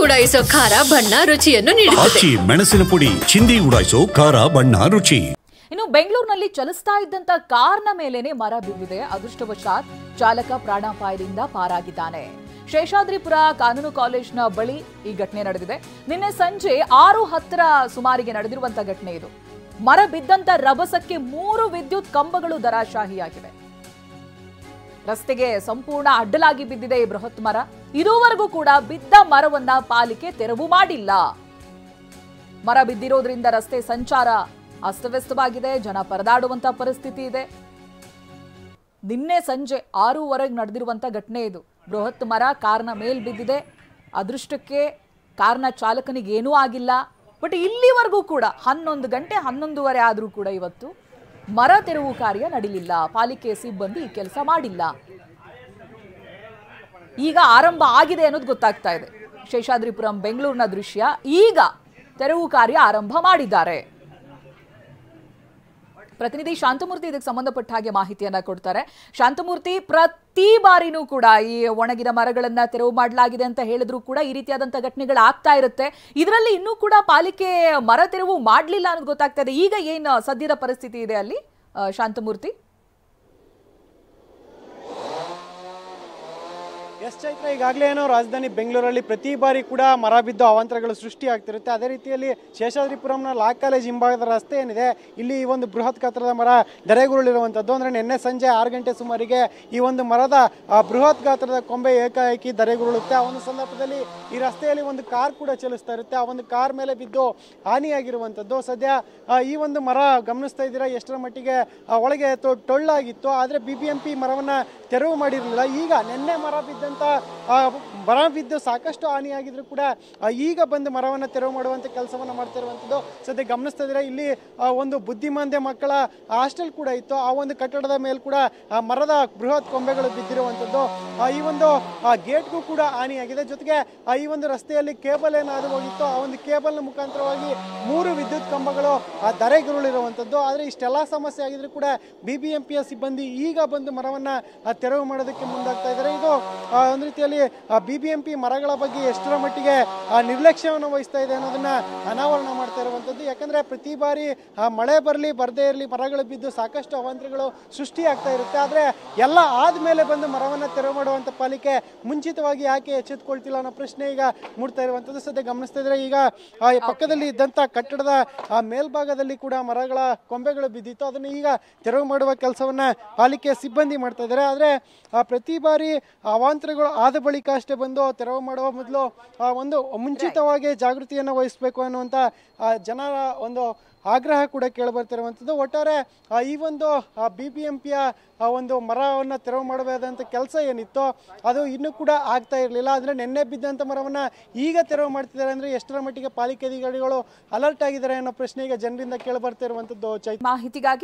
ಉಡಾಯಿಸೋ ಖಾರ ಬಣ್ಣ ರುಚಿಯನ್ನು ನೀಡುತ್ತದೆ. ಮೆಣಸಿನ ಪುಡಿ ಚಿಂದಿ ಉಡಾಯಿಸೋ ಖಾರ ಬಣ್ಣ ರುಚಿ. ಇನ್ನು ಬೆಂಗಳೂರಿನಲ್ಲಿ ಚಲಿಸ್ತಾ ಇದ್ದಂತ ಕಾರ್ನ ಮೇಲೇನೆ ಮರ ಬಿದ್ದಿದೆ. ಅದೃಷ್ಟವಶಾತ್ ಚಾಲಕ ಪ್ರಾಣಾಪಾಯದಿಂದ ಪಾರಾಗಿದ್ದಾನೆ. ಶೇಷಾದ್ರಿಪುರ ಕಾನೂನು ಕಾಲೇಜಿನ ಬಳಿ ಈ ಘಟನೆ ನಡೆದಿದೆ. ನಿನ್ನೆ ಸಂಜೆ 6:10 ಸುಮಾರಿಗೆ ನಡೆದಿರುವಂತ ಘಟನೆ ಇದು. ಮರ ಬಿದ್ದಂತ ರಭಸಕ್ಕೆ 3 ವಿದ್ಯುತ್ ಕಂಬಗಳು ದರಾಶಾಹಿಯಾಗಿವೆ. ರಸ್ತೆಗೆ ಸಂಪೂರ್ಣ ಅಡ್ಡಲಾಗಿ ಬಿದ್ದಿದೆ ಈ ಬೃಹತ್ ಮರ. ಇದುವರೆಗೂ ಕೂಡ ಬಿದ್ದ ಮರವನ್ನ ಪಾಲಿಕೆ ತೆರವು ಮಾಡಿಲ್ಲ. ಮರ ಬಿದ್ದಿರೋದ್ರಿಂದ ರಸ್ತೆ ಸಂಚಾರ ಅಸ್ತವ್ಯಸ್ತವಾಗಿದೆ. ಜನ ಪರದಾಡುವಂತ ಪರಿಸ್ಥಿತಿ ಇದೆ. ನಿನ್ನೆ ಸಂಜೆ 6:15 ನಡೆದಿರುವಂತ ಘಟನೆ ಇದು. ಬೃಹತ್ ಮರ ಕಾರ್ನ ಮೇಲ್ ಬಿದ್ದಿದೆ. ಅದೃಷ್ಟಕ್ಕೆ ಕಾರ್ನ ಚಾಲಕನಿಗೆ ಏನೂ ಆಗಿಲ್ಲ. ಬಟ್ ಇಲ್ಲಿವರೆಗೂ ಕೂಡ 11 ಗಂಟೆ 11:30 ಆದರೂ ಕೂಡ ಇವತ್ತು ಮರ ತೆರವು ಕಾರ್ಯ ನಡೀಲಿಲ್ಲ. ಪಾಲಿಕೆ ಸಿಬ್ಬಂದಿ ಈ ಕೆಲಸ ಮಾಡಿಲ್ಲ. ಈಗ ಆರಂಭ ಆಗಿದೆ ಅನ್ನೋದು ಗೊತ್ತಾಗ್ತಾ ಇದೆ. ಶೇಷಾದ್ರಿಪುರಂ ಬೆಂಗಳೂರಿನ ದೃಶ್ಯ. ಈಗ ತೆರವು ಕಾರ್ಯ ಆರಂಭ ಮಾಡಿದ್ದಾರೆ. ಪ್ರತಿನಿಧಿ ಶಾಂತಮೂರ್ತಿ ಇದಕ್ಕೆ ಸಂಬಂಧಪಟ್ಟ ಹಾಗೆ ಮಾಹಿತಿಯನ್ನ ಕೊಡ್ತಾರೆ. ಶಾಂತಮೂರ್ತಿ, ಪ್ರತಿ ಬಾರಿನೂ ಕೂಡ ಈ ಒಣಗಿದ ಮರಗಳನ್ನ ತೆರವು ಮಾಡಲಾಗಿದೆ ಅಂತ ಹೇಳಿದ್ರು ಕೂಡ ಈ ರೀತಿಯಾದಂತಹ ಘಟನೆಗಳು ಆಗ್ತಾ ಇರುತ್ತೆ. ಇದರಲ್ಲಿ ಇನ್ನೂ ಕೂಡ ಪಾಲಿಕೆ ಮರ ತೆರವು ಮಾಡಲಿಲ್ಲ ಅನ್ನೋದು ಗೊತ್ತಾಗ್ತಾ ಇದೆ. ಈಗ ಏನು ಸದ್ಯದ ಪರಿಸ್ಥಿತಿ ಇದೆ ಅಲ್ಲಿ ಶಾಂತಮೂರ್ತಿ? ಚೈತ್ರ, ಈಗಾಗಲೇ ಏನೋ ರಾಜಧಾನಿ ಬೆಂಗಳೂರಲ್ಲಿ ಪ್ರತಿ ಬಾರಿ ಕೂಡ ಮರ ಬಿದ್ದು ಅವಾಂತರಗಳು ಸೃಷ್ಟಿ ಆಗ್ತಿರುತ್ತೆ. ಅದೇ ರೀತಿಯಲ್ಲಿ ಶೇಷಾದ್ರಿಪುರಂನ ಲಾ ಕಾಲೇಜ್ ಹಿಂಭಾಗದ ರಸ್ತೆ ಏನಿದೆ, ಇಲ್ಲಿ ಈ ಒಂದು ಬೃಹತ್ ಗಾತ್ರದ ಮರ ಧರೆಗುರುಳಿರುವಂಥದ್ದು. ಅಂದರೆ ನಿನ್ನೆ ಸಂಜೆ 6 ಗಂಟೆ ಸುಮಾರಿಗೆ ಈ ಒಂದು ಮರದ ಬೃಹತ್ ಗಾತ್ರದ ಕೊಂಬೆ ಏಕಾಏಕಿ ಧರೆಗುರುಳುತ್ತೆ. ಆ ಒಂದು ಸಂದರ್ಭದಲ್ಲಿ ಈ ರಸ್ತೆಯಲ್ಲಿ ಒಂದು ಕಾರ್ ಕೂಡ ಚಲಿಸ್ತಾ ಇರುತ್ತೆ. ಆ ಒಂದು ಕಾರ್ ಮೇಲೆ ಬಿದ್ದು ಹಾನಿಯಾಗಿರುವಂಥದ್ದು. ಸದ್ಯ ಈ ಒಂದು ಮರ ಗಮನಿಸ್ತಾ ಇದ್ದೀರಾ ಎಷ್ಟರ ಮಟ್ಟಿಗೆ ಒಳಗೆ ಟೊಳ್ಳಾಗಿತ್ತು. ಆದರೆ BBMP ಮರವನ್ನು ತೆರವು ಮಾಡಿರಲಿಲ್ಲ. ಈಗ ನಿನ್ನೆ ಮರ ಬಿದ್ದು ಸಾಕಷ್ಟು ಹಾನಿಯಾಗಿದ್ರು ಕೂಡ ಈಗ ಬಂದು ಮರವನ್ನು ತೆರವು ಮಾಡುವಂಥ ಕೆಲಸವನ್ನು ಮಾಡ್ತಾ ಇರುವಂಥದ್ದು ಸದ್ಯ ಗಮನಿಸ್ತಾ ಇದ್ದೀರಾ. ಇಲ್ಲಿ ಒಂದು ಬುದ್ಧಿಮಾಂದ್ಯ ಮಕ್ಕಳ ಹಾಸ್ಟೆಲ್ ಕೂಡ ಇತ್ತು. ಆ ಒಂದು ಕಟ್ಟಡದ ಮೇಲೆ ಕೂಡ ಮರದ ಬೃಹತ್ ಕೊಂಬೆಗಳು ಬಿದ್ದಿರುವಂಥದ್ದು. ಈ ಒಂದು ಗೇಟ್ಗೂ ಕೂಡ ಹಾನಿಯಾಗಿದೆ. ಜೊತೆಗೆ ಈ ಒಂದು ರಸ್ತೆಯಲ್ಲಿ ಕೇಬಲ್ ಏನಾದರೂ ಹೋಗಿತ್ತು, ಆ ಒಂದು ಕೇಬಲ್ನ ಮುಖಾಂತರವಾಗಿ 3 ವಿದ್ಯುತ್ ಕಂಬಗಳು ಧರೆಗುರುಳಿರುವಂಥದ್ದು. ಆದರೆ ಇಷ್ಟೆಲ್ಲ ಸಮಸ್ಯೆ ಆಗಿದ್ರು ಕೂಡ BBMPಯ ಸಿಬ್ಬಂದಿ ಈಗ ಬಂದು ಮರವನ್ನು ತೆರವು ಮಾಡೋದಕ್ಕೆ ಮುಂದಾಗ್ತಾ ಇದ್ದಾರೆ. ಇದು ಒಂದು ರೀತಿಯಲ್ಲಿ BBMP ಮರಗಳ ಬಗ್ಗೆ ಎಷ್ಟರ ಮಟ್ಟಿಗೆ ನಿರ್ಲಕ್ಷ್ಯವನ್ನು ವಹಿಸ್ತಾ ಇದೆ ಅನ್ನೋದನ್ನ ಅನಾವರಣ ಮಾಡ್ತಾ ಇರುವಂಥದ್ದು. ಯಾಕಂದ್ರೆ ಪ್ರತಿ ಬಾರಿ ಮಳೆ ಬರಲಿ ಬರದೇ ಇರಲಿ ಮರಗಳು ಬಿದ್ದು ಸಾಕಷ್ಟು ಅವಾಂತರಗಳು ಸೃಷ್ಟಿಯಾಗ್ತಾ ಇರುತ್ತೆ. ಆದರೆ ಎಲ್ಲ ಆದ್ಮೇಲೆ ಬಂದು ಮರವನ್ನು ತೆರವು ಮಾಡುವಂಥ ಪಾಲಿಕೆ ಮುಂಚಿತವಾಗಿ ಯಾಕೆ ಎಚ್ಚೆತ್ತುಕೊಳ್ತಿಲ್ಲ ಅನ್ನೋ ಪ್ರಶ್ನೆ ಈಗ ಮೂಡ್ತಾ ಇರುವಂಥದ್ದು ಸದ್ಯ ಗಮನಿಸ್ತಾ ಇದ್ರೆ. ಈಗ ಪಕ್ಕದಲ್ಲಿ ಇದ್ದಂಥ ಕಟ್ಟಡದ ಮೇಲ್ಭಾಗದಲ್ಲಿ ಕೂಡ ಮರಗಳ ಕೊಂಬೆಗಳು ಬಿದ್ದಿತ್ತು. ಅದನ್ನು ಈಗ ತೆರವು ಮಾಡುವ ಕೆಲಸವನ್ನ ಪಾಲಿಕೆ ಸಿಬ್ಬಂದಿ ಮಾಡ್ತಾ ಇದ್ದಾರೆ. ಆದರೆ ಪ್ರತಿ ಬಾರಿ ಅವಾಂತರಗಳು ಆದ ಬಳಿಕ ಅಷ್ಟೇ ಬಂದು ತೆರವು ಮಾಡುವ ಮೊದಲು ಒಂದು ಮುಂಚಿತವಾಗಿ ಜಾಗೃತಿಯನ್ನು ವಹಿಸಬೇಕು ಅನ್ನುವಂಥ ಜನರ ಒಂದು ಆಗ್ರಹ ಕೂಡ ಕೇಳಿಬರ್ತಿರುವಂಥದ್ದು. ಒಟ್ಟಾರೆ ಈ ಒಂದು BBMPಯ ಒಂದು ಮರವನ್ನು ತೆರವು ಮಾಡಬೇಕಾದಂಥ ಕೆಲಸ ಏನಿತ್ತು ಅದು ಇನ್ನೂ ಕೂಡ ಆಗ್ತಾ ಇರಲಿಲ್ಲ. ಅಂದರೆ ನಿನ್ನೆ ಬಿದ್ದಂಥ ಮರವನ್ನು ಈಗ ತೆರವು ಮಾಡ್ತಿದ್ದಾರೆ ಅಂದರೆ ಎಷ್ಟರ ಮಟ್ಟಿಗೆ ಪಾಲಿಕೆ ಅಧಿಕಾರಿಗಳು ಅಲರ್ಟ್ ಆಗಿದ್ದಾರೆ ಅನ್ನೋ ಪ್ರಶ್ನೆ ಈಗ ಜನರಿಂದ ಕೇಳಿಬರ್ತಿರುವಂಥದ್ದು. ಮಾಹಿತಿಗಾಗಿ